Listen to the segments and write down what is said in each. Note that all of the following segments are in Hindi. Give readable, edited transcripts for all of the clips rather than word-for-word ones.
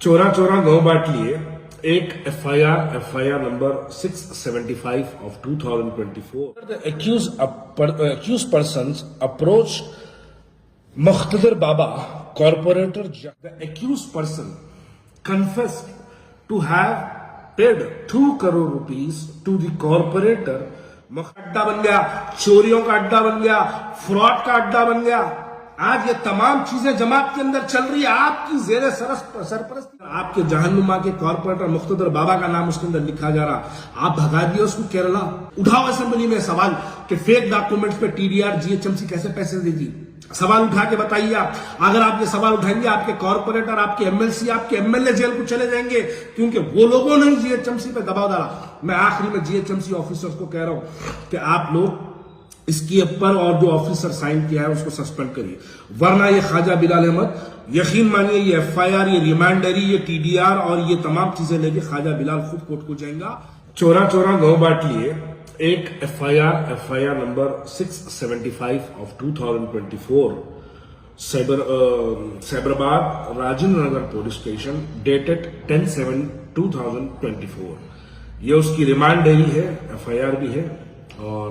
चोरा चोरा गांव बांट लिए एक FIR number 675 of 2024. The accused persons approached Muqtadir Baba, corporator. The accused person confessed to have paid 2 crore rupees to the corporator. अड्डा बन गया, चोरियों का अड्डा बन गया, फ्रॉड का अड्डा बन गया। आज ये तमाम चीजें जमात के अंदर चल रही है आपकी जेरे सरपरस्ती। आपके जहन्नुमा के कॉर्पोरेटर मुख्तदर बाबा का नाम उसके अंदर लिखा जा रहा। आप भगा दिए उसको केरला। उठाओ असेंबली में सवाल कि फेक डॉक्यूमेंट्स पे टीडीआर जीएचएमसी कैसे पैसे देगी। सवाल उठा के बताइए आप। अगर आप ये सवाल उठाएंगे आपके कॉर्पोरेटर, आपके एमएलसी, आपके एमएलए जेल को चले जाएंगे, क्योंकि वो लोगों ने जीएचएमसी पे दबाव डाला। मैं आखिरी में जीएचएमसी ऑफिसर्स को कह रहा हूं कि आप लोग इसके ऊपर और जो ऑफिसर साइन किया है उसको सस्पेंड करिए, वरना ये ख्वाजा बिलाल अहमद यकीन मानिए ये एफआईआर, ये रिमांडरी, ये टीडीआर और ये तमाम चीजें लेके ख्वाजा बिलाल खुद कोर्ट को जाएगा। चोरा चोरा गांव बांट लिए एक FIR number 675 of 2024 Cyberabad Rajendra Nagar police station dated 10/7/2024। ये उसकी रिमांडरी है, एफआईआर भी है। और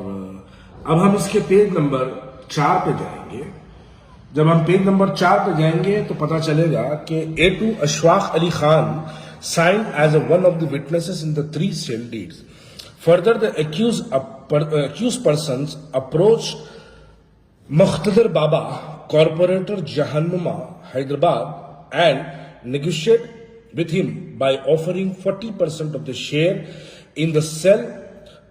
अब हम इसके पेज नंबर 4 पे जाएंगे। जब हम पेज नंबर 4 पे जाएंगे तो पता चलेगा कि A2 Ashfaq Ali Khan signed as one of the witnesses in the 3 cell deeds. Further, the accused persons approached Muqtadir Baba, corporator Jahannuma, Hyderabad, and negotiated with him by offering 40% of the share in the sale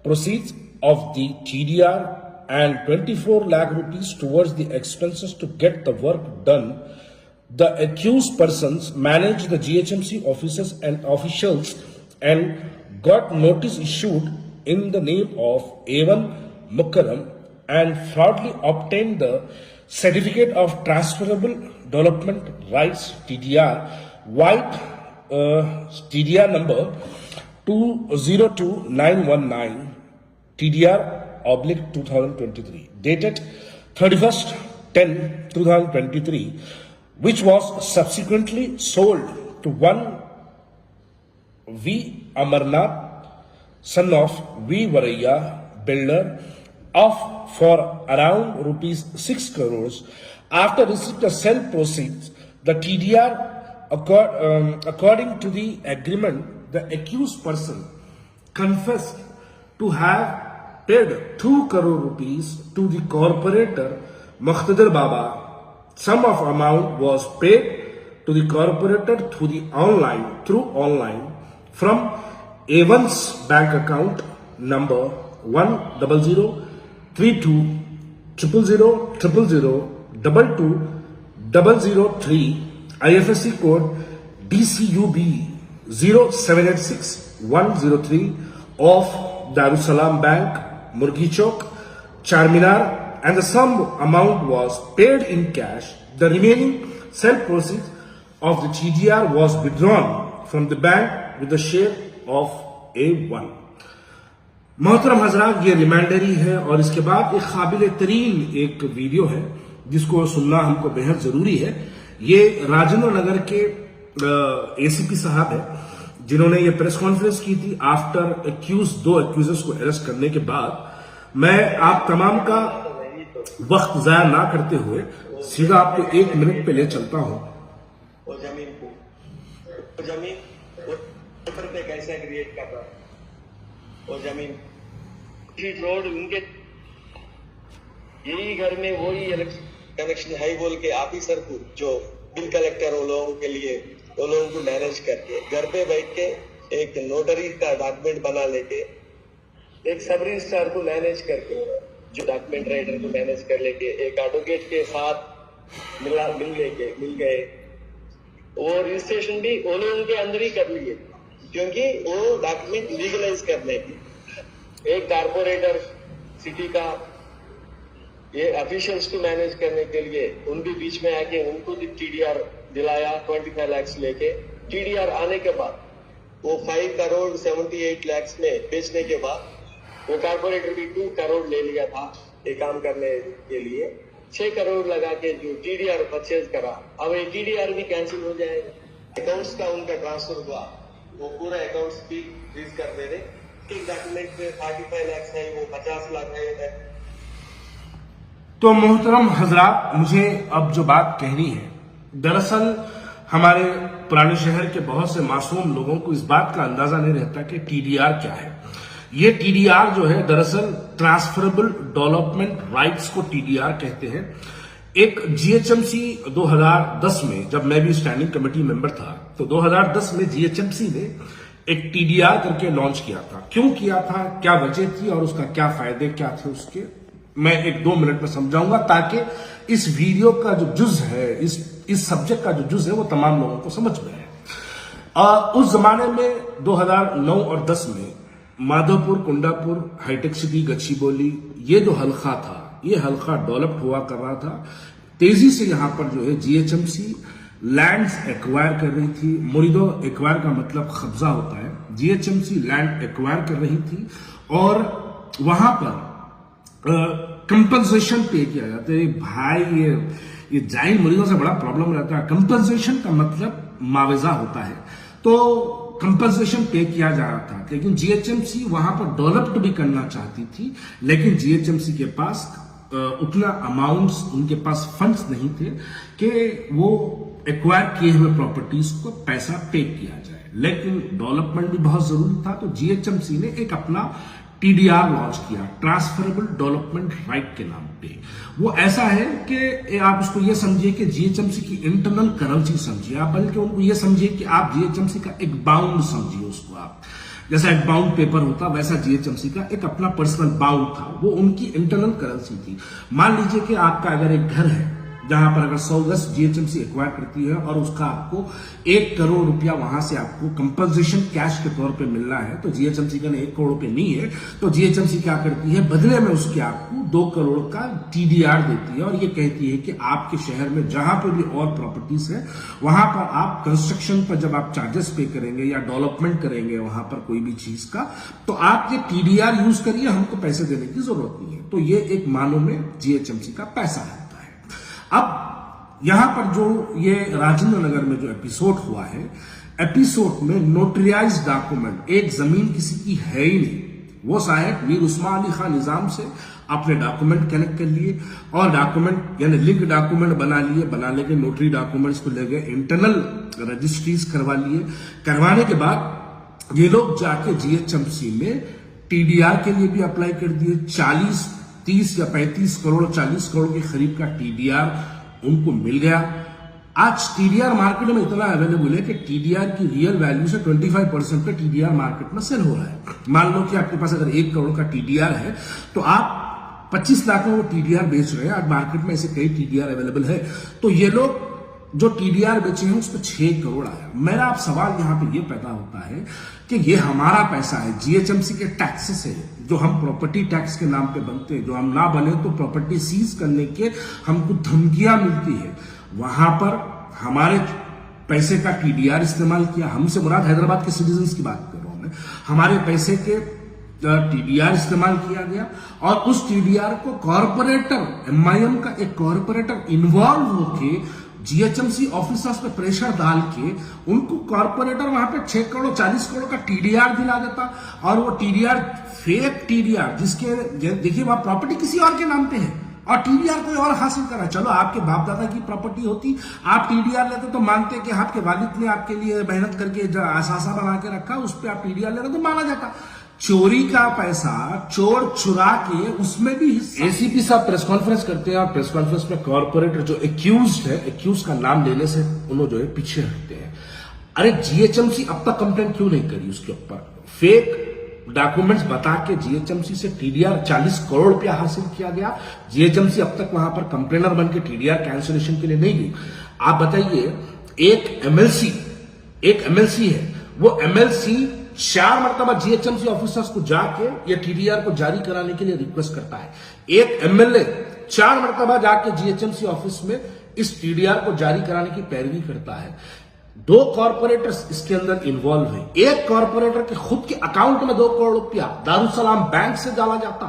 proceeds of the TDR and 24 lakh rupees towards the expenses to get the work done. The accused persons managed the GHMC offices and officials and got notice issued in the name of A1 Mukarram and fraudulently obtained the Certificate of Transferable Development Rights TDR, white TDR number 202919 TDR/2023 dated 31/10/2023, which was subsequently sold to one V. Amarnath, son of V. Varaya, builder, for around rupees 6 crores. After receipt of sale proceeds, the TDR, according to the agreement, the accused person confessed to have paid 2 crore rupees to the corporator Muqtadir Baba. Sum of amount was paid to the corporator through online from A1's bank account number 100000000220003 IFSC code DCUB 0786103 of Darussalam Bank, Murgi Chowk, Charminar, and the sum amount was paid in cash. The remaining sale proceeds of the TDR was withdrawn from the bank with the share of A1. मोहतरम हजरात, ये रिमांडरी है और इसके बाद एक काबिल तरीन एक वीडियो है जिसको सुनना हमको बेहद जरूरी है। ये राजेंद्र नगर के एसीपी साहब है जिन्होंने ये प्रेस कॉन्फ्रेंस की थी आफ्टर दो एक्यूजर्स को अरेस्ट करने के बाद। मैं आप तमाम का वक्त जाया ना करते हुए सीधा आपको 1 मिनट पे ले चलता हूं। वो जमीन पे कैसे क्रिएट कर रहा है वो जमीन रोड उनके यही घर में वही कनेक्शन है बोल के ऑफिसर को जो बिल कलेक्टर वो लोगों के लिए वो लोगों को मैनेज करके घर पे बैठ के एक नोटरी का डॉक्यूमेंट बना लेके एक सब रजिस्ट्रार को मैनेज करके जो डॉक्यूमेंट राइटर को मैनेज कर लेके एक एडवोकेट के साथ मिल गए वो रजिस्ट्रेशन भी वो लोगों के अंदर ही कर लिए क्योंकि वो डॉक्यूमेंट लीगलाइज करने की एक कारपोरेटर सिटी का ये ऑफिशियल्स को मैनेज करने के लिए उनके बीच में आके उनको टीडीआर दिलाया 25 लाख लेके। टीडीआर आने के बाद वो 5 करोड़ 78 लाख में बेचने के बाद वो कारपोरेटर भी 2 करोड़ ले लिया था ये काम करने के लिए। 6 करोड़ लगा के जो टीडीआर परचेज करा, अब ये टीडीआर भी कैंसिल हो जाएगा। अकाउंट्स का उनका ट्रांसफर हुआ, वो पूरा अकाउंट्स भी फ्रीज कर दे रहे। एक डॉक्यूमेंट में 45 लाख है, वो 50 लाख है। तो मोहतरम हजरात, मुझे अब जो बात कहनी है, दरअसल हमारे पुराने शहर के बहुत से मासूम लोगों को इस बात का अंदाजा नहीं रहता कि टीडीआर क्या है। ये टीडीआर जो है दरअसल ट्रांसफरेबल डेवलपमेंट राइट्स को टीडीआर कहते हैं। एक जीएचएमसी 2010 में, जब मैं भी स्टैंडिंग कमेटी मेंबर था, तो 2010 में जीएचएमसी ने एक टीडीआर करके लॉन्च किया था। क्यों किया था, क्या वजह थी और उसका क्या फायदे क्या थे उसके, मैं 1-2 मिनट में समझाऊंगा, ताकि इस वीडियो का जो जुज है, इस सब्जेक्ट का जो जुज है, वो तमाम लोगों को समझ में आए। उस जमाने में 2009 और 10 में माधोपुर, कुंडापुर, हाईटेक सिटी, गच्चीबोली, ये जो हल्का था, ये हल्का डेवलप हुआ कर रहा था। तेजी से यहां पर जो है जीएचएमसी लैंड्स एक्वायर कर रही थी। मुरीदो एक्वायर का मतलब कब्जा होता है। जीएचएमसी लैंड एक्वायर कर रही थी और वहां पर कंपनसेशन पे किया जाता है। भाई ये जाइन मुरीदों से बड़ा प्रॉब्लम रहता है। कंपनसेशन का मतलब मुआवजा होता है, तो कंपनसेशन पे किया जा रहा था। लेकिन जीएचएमसी वहां पर डेवलप्ड भी करना चाहती थी, लेकिन जीएचएमसी के पास उतना अमाउंट्स, उनके पास फंड्स नहीं थे कि वो एक्वायर किए हुए प्रॉपर्टीज को पैसा पे किया जाए। लेकिन डेवलपमेंट भी बहुत जरूरी था, तो जीएचएमसी ने एक अपना टीडीआर लॉन्च किया, ट्रांसफरेबल डेवलपमेंट राइट के नाम पे। वो ऐसा है कि आप उसको ये समझिए कि जीएचएमसी की इंटरनल करेंसी समझिए आप, बल्कि उनको ये समझिए कि आप जीएचएमसी का एक बाउंड समझिए उसको आप। जैसा एक बाउंड पेपर होता, वैसा जीएचएमसी का एक अपना पर्सनल बाउंड था, वो उनकी इंटरनल करेंसी थी। मान लीजिए कि आपका अगर एक घर है जहां पर अगर 100 गज जीएचएमसी एक्वायर करती है और उसका आपको 1 करोड़ रुपया वहां से आपको कंपनसेशन कैश के तौर पे मिलना है, तो जीएचएमसी का 1 करोड़ रुपए नहीं है, तो जीएचएमसी क्या करती है, बदले में उसके आपको 2 करोड़ का टीडीआर देती है और ये कहती है कि आपके शहर में जहां पर भी और प्रॉपर्टीज है, वहां पर आप कंस्ट्रक्शन पर जब आप चार्जेस पे करेंगे या डेवलपमेंट करेंगे वहां पर कोई भी चीज का, तो आप ये टीडीआर यूज करिए, हमको पैसे देने की जरूरत नहीं है। तो ये एक मानो में जीएचएमसी का पैसा है। अब यहां पर जो ये राजेंद्र नगर में जो एपिसोड हुआ है, एपिसोड में नोटराइज डॉक्यूमेंट, एक जमीन किसी की है ही नहीं, वो साहब मीर उस्मान अली खान निजाम से अपने डॉक्यूमेंट कनेक्ट कर लिए और डॉक्यूमेंट यानी लिंक डॉक्यूमेंट बना लिए, बना लेके नोटरी डॉक्यूमेंट्स को ले गए, इंटरनल रजिस्ट्रीज करवा लिए। करवाने के बाद ये लोग जाके जीएचएमसी में टीडीआर के लिए भी अप्लाई कर दिए। 40, 30 या 35 करोड़, 40 करोड़ के करीब का टीडीआर उनको मिल गया। आज टीडीआर मार्केट में इतना अवेलेबल है कि टीडीआर की रियल वैल्यू से 25% पे टीडीआर मार्केट में सेल हो रहा है। मान लो कि आपके पास अगर 1 करोड़ का टीडीआर है, तो आप 25 लाख में वो टीडीआर बेच रहे हैं। आज मार्केट में ऐसे कई टीडीआर अवेलेबल है, तो ये लोग जो टीडीआर बेचे हैं उस पर 6 करोड़ आया। मेरा आप सवाल यहां पे ये पैदा होता है कि ये हमारा पैसा है, जीएचएमसी के टैक्सेस है, जो हम प्रॉपर्टी टैक्स के नाम पे बनते हैं, जो हम ना बने तो प्रॉपर्टी सीज करने के हमको धमकियां मिलती है। वहां पर हमारे पैसे का टीडीआर इस्तेमाल किया, हमसे मुराद हैदराबाद के सिटीजन्स की बात कर रहा हूं मैं, हमारे पैसे के टीडीआर इस्तेमाल किया गया और उस टीडीआर को कॉर्पोरेटर, एमआईएम का एक कॉर्पोरेटर इन्वॉल्व होके जीएचएमसी ऑफिसर्स पे प्रेशर डाल के उनको कॉर्पोरेटर वहां पे 6 करोड़ 40 करोड़ का टीडीआर दिला देता। और वो टीडीआर फेक टीडीआर, जिसके देखिए वहां प्रॉपर्टी किसी और के नाम पे है और टीडीआर कोई और हासिल कर रहा है। चलो आपके बाप दादा की प्रॉपर्टी होती, आप टीडीआर लेते तो मानते कि आपके वालिद ने आपके लिए मेहनत करके असासा बना के रखा, उस पर आप टीडीआर लेते तो माना जाता। चोरी का पैसा चोर चुरा के उसमें भी एसीपी साहब प्रेस कॉन्फ्रेंस करते हैं और प्रेस कॉन्फ्रेंस में कॉर्पोरेटर जो एक्यूज्ड है, एक्यूज का नाम लेने से उन्होंने जो है पीछे हटते हैं। अरे जीएचएमसी अब तक कंप्लेंट क्यों नहीं करी उसके ऊपर? फेक डॉक्यूमेंट्स बता के जीएचएमसी से टीडीआर 40 करोड़ रुपया हासिल किया गया। जीएचएमसी अब तक वहां पर कंप्लेनर बन के टीडीआर कैंसिलेशन के लिए नहीं गई। आप बताइए, एक एमएलसी है, वो एमएलसी 4 मरतबा जीएचएमसी ऑफिसर्स को जाके या टीडीआर को जारी कराने के लिए रिक्वेस्ट करता है। एक एमएलए 4 मरतबा जाके जीएचएमसी ऑफिस में इस टीडीआर को जारी कराने की पैरवी करता है। 2 कॉर्पोरेटर्स इसके अंदर इन्वॉल्व है। एक कॉर्पोरेटर के खुद के अकाउंट में 2 करोड़ रुपया दारुसलाम बैंक से डाला जाता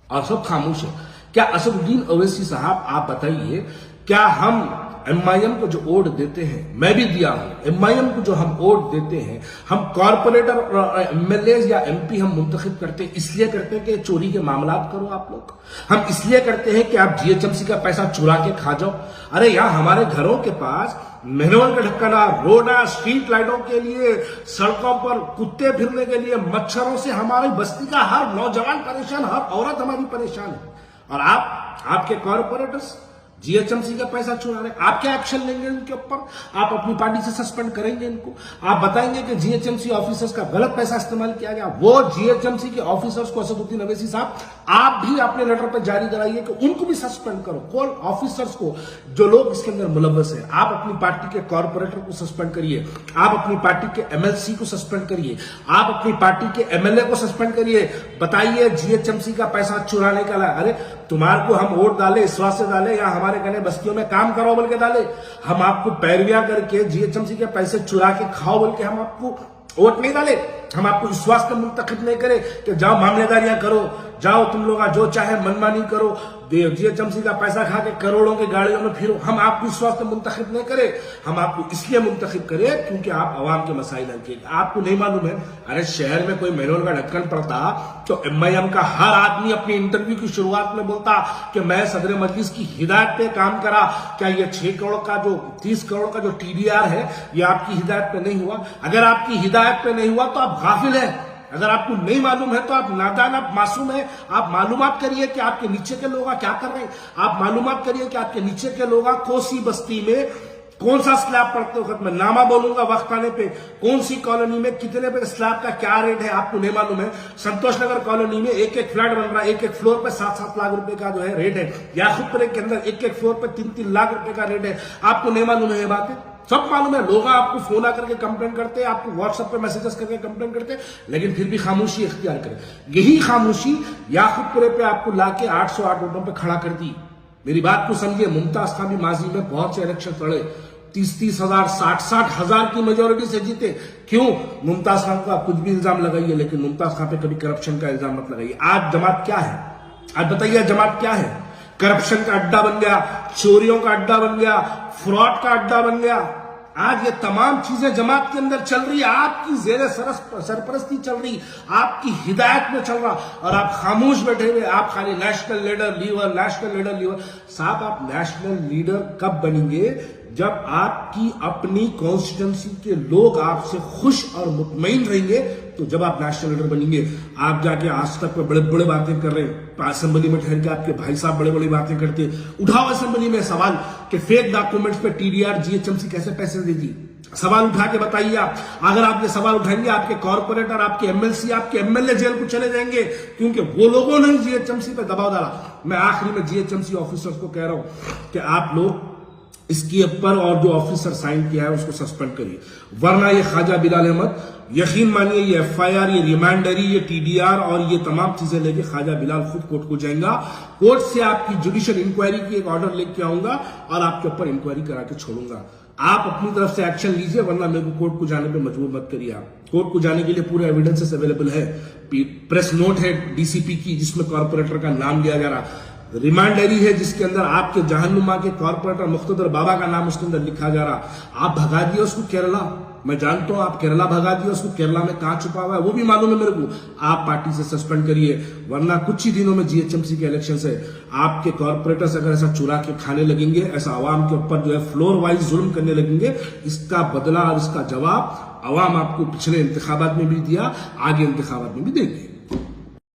और सब खामोश है। क्या असदुद्दीन ओवैसी साहब आप बताइए, क्या हम एमआईएम को जो वोट देते हैं, मैं भी दिया हूं, एमआईएम को जो हम वोट देते हैं, हम कॉर्पोरेटर और एमएलए या एमपी हम मुंतखब करते हैं, इसलिए करते हैं कि चोरी के मामला करो आप लोग। हम इसलिए करते हैं कि आप जीएचएमसी का पैसा चुरा के खा जाओ। अरे यहां हमारे घरों के पास मैनुअल का ढक्कना, रोडा, स्ट्रीट लाइटों के लिए, सड़कों पर कुत्ते फिरने के लिए, मच्छरों से हमारी बस्ती का हर नौजवान परेशान, हर औरत हमारी परेशान है। और आपके कॉर्पोरेटर्स जीएचएमसी का पैसा चुरा रहे, आप क्या एक्शन लेंगे इनके ऊपर? आप अपनी पार्टी से सस्पेंड करेंगे इनको? आप बताएंगे कि जीएचएमसी ऑफिसर्स का गलत पैसा इस्तेमाल किया गया? वो जीएचएमसी के ऑफिसर्स को असदुद्दीन अवैसी साहब आप भी अपने लेटर पर जारी कराइए कि उनको भी सस्पेंड करो। कौन ऑफिसर्स को, जो लोग इसके अंदर मुलव्वस है। आप अपनी पार्टी के कॉर्पोरेटर को सस्पेंड करिए, आप अपनी पार्टी के एमएलसी को सस्पेंड करिए, आप अपनी पार्टी के एमएलए को सस्पेंड करिए। बताइए जीएचएमसी का पैसा चुराने का अरे तुम्हारे को हम वोट डाले, इस वास्ते डाले या हमारे कहने बस्तियों में काम करो बोल के डाले? हम आपको पैरविया करके जीएचएमसी के पैसे चुरा के खाओ बोल के हम आपको वोट नहीं डाले। हम आपको विश्वास का मुंतखब नहीं करे कि जाओ मामलेदारियां करो, जाओ तुम लोग जो चाहे मनमानी करो, जीएचएमसी का पैसा खा के करोड़ों की गाड़ियों में फिरो। हम आपको विश्वास का मुंतखब नहीं करे, हम आपको इसलिए मुंतखब करे क्योंकि आप अवाम के मसाइल हल किए। आपको नहीं मालूम है, अरे शहर में कोई मैनुअल का ढक्कन पड़ता तो एमआईएम का हर आदमी अपनी इंटरव्यू की शुरुआत में बोलता कि मैं सदर मजलिस की हिदायत पे काम करा। क्या ये 6 करोड़ का जो 30 करोड़ का जो टीडीआर है ये आपकी हिदायत पे नहीं हुआ? अगर आपकी हिदायत पे नहीं हुआ तो आप गाफिल है। अगर आपको नहीं मालूम है तो आप नादान, आप मासूम है। आप मालूमात करिए कि आपके नीचे के लोग क्या कर रहे हैं। आप मालूमात करिए कि आपके नीचे के लोग कोसी बस्ती में कौन सा स्लैब पड़ते वक्त, मैं नामा बोलूंगा वक्त आने पे, कौन सी कॉलोनी में कितने पे स्लैब का क्या रेट है आपको नहीं मालूम है। संतोष नगर कॉलोनी में एक फ्लैट बन रहा है, एक फ्लोर पे 7-7 लाख रुपए का जो है रेट है। याकूबपुर के अंदर एक फ्लोर पे 3-3 लाख रुपए का रेट है। आपको नहीं मालूम है ये बातें? सब मालूम है। लोग आपको फोन आकर के कंप्लेंट करते हैं, आपको व्हाट्सएप पे मैसेजेस करके कंप्लेंट करते हैं, लेकिन फिर भी खामोशी इख्तियार करें। यही खामोशी याकूबपुरे पे आपको लाके 808 वोटों पे खड़ा कर दी। मेरी बात को समझिए, मुमताज खान भी माजी में बहुत से इलेक्शन लड़े, 30-30 हजार, 60-60 हजार की मेजोरिटी से जीते। क्यों? मुमताज खान को आप कुछ भी इल्जाम लगाइए, लेकिन मुमताज खान पे कभी करप्शन का इल्जाम मत लगाइए। आज जमात क्या है? आज बताइए जमात क्या है? करप्शन का अड्डा बन गया, चोरियों का अड्डा बन गया, फ्रॉड का अड्डा बन गया। आज ये तमाम चीजें जमात के अंदर चल रही है, आपकी जेर सरपरस्ती चल रही, आपकी हिदायत में चल रहा, और आप खामोश बैठे हुए। आप खाली national leader lever, national leader lever. साहब आप नेशनल लीडर कब बनेंगे? जब आपकी अपनी कॉन्स्टिट्यूंसी के लोग आपसे खुश और मुतमईन रहेंगे, तो जब आप नेशनल लीडर बनेंगे। आप जाके आज तक पे बड़े बड़े बातें कर रहे हैं, असेंबली में ठहर के आपके भाई साहब बड़े बड़ी बातें करते हैं। उठाओ असेंबली में सवाल कि फेक डॉक्यूमेंट्स पे टीडीआर जीएचएमसी कैसे पैसे दे दी? सवाल उठा के बताइए आप। अगर आप ये सवाल उठाएंगे, आपके कॉर्पोरेटर, आपके एमएलसी, आपके एमएलए जेल को चले जाएंगे, क्योंकि वो लोगों ने जीएचएमसी पे दबाव डाला। मैं आखिरी में जीएचएमसी ऑफिसर्स को कह रहा हूं कि आप लोग इसके ऊपर और जो ऑफिसर साइन किया है उसको सस्पेंड करिए, वरना ये ख्वाजा बिलाल अहमद, यकीन मानिए ये एफआईआर, ये रिमांडरी, ये टीडीआर और ये तमाम चीजें लेके ख्वाजा बिलाल खुद कोर्ट को जाएगा। कोर्ट से आपकी जुडिशियल इंक्वायरी की एक ऑर्डर लेके आऊंगा और आपके ऊपर इंक्वायरी करा के छोड़ूंगा। आप अपनी तरफ से एक्शन लीजिए, वरना मेरे को कोर्ट को जाने पे मजबूर मत करिए। आप कोर्ट को जाने के लिए पूरे एविडेंसेस अवेलेबल है। प्रेस नोट है डीसीपी की जिसमें कॉर्पोरेटर का नाम लिया जा रहा, रिमांडरी है जिसके अंदर आपके जहानुमा के कॉर्पोरेटर मुख्तदर बाबा का नाम उसके अंदर लिखा जा रहा। आप भगा दिए उसको केरला, मैं जानता हूं आप केरला भगा दिए उसको, केरला में कहां छुपा हुआ है वो भी मालूम है मेरे को। आप पार्टी से सस्पेंड करिए, वरना कुछ ही दिनों में जीएचएमसी के इलेक्शन से आपके कॉर्पोरेटर्स अगर ऐसा चुरा के खाने लगेंगे, ऐसा आवाम के ऊपर जो है फ्लोर वाइज जुल्म करने लगेंगे, इसका बदला और इसका जवाब अवाम आपको पिछले इंतखाबात में भी दिया, आगे इंतखाबात में भी देंगे।